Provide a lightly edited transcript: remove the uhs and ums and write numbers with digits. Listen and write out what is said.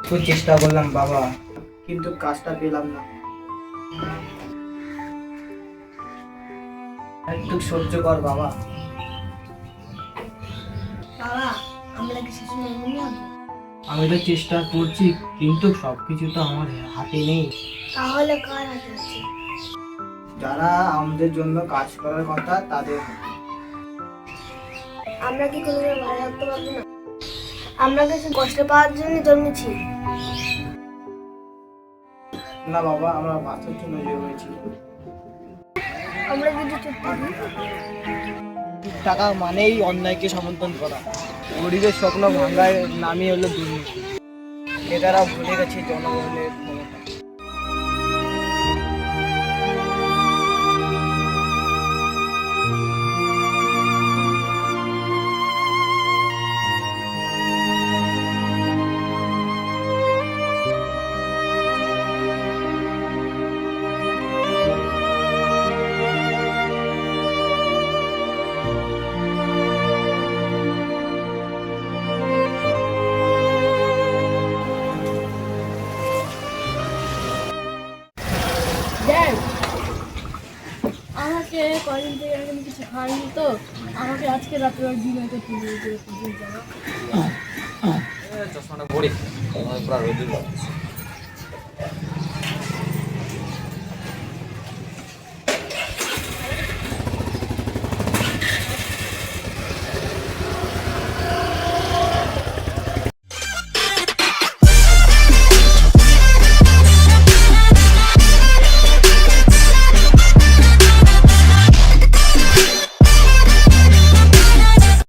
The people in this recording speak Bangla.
খুব চেষ্টা করলাম বাবা, কিন্তু কাজটা পেলাম না। একটু সহ্য কর বাবা। বাবা, আমরা কি শেষ এমনই হবে? আমি তো চেষ্টা করছি, কিন্তু সবকিছু তো আমার হাতে নেই। তাহলে কার হাতে আছে? যারা আমাদের জন্য কাজ করার কথা তাদের হাতে। আমরা কি কোনোদিন ভালো রাখতে পারবো না? আমরা কিছু কষ্ট পাওয়ার জন্য জন্মেছি। না বাবা, আমরা বাঁচার জন্য জন্মেছি। আমরা যদি চুপ থাকি, টাকা মানেই অন্যায়কে সমর্থন করা, গরিবের স্বপ্ন ভাঙার নামই হলো দুর্নীতি। নেতারা ভুলে গেছে জনগণের ক্ষমতা। দেখ, আমাকে কদিন থেকে আমি কিছু খাইনি তো, আমাকে আজকে রাত্রে ডিনার করতে দিয়ে যাবো। চশমাটা পরে পুরা রোদে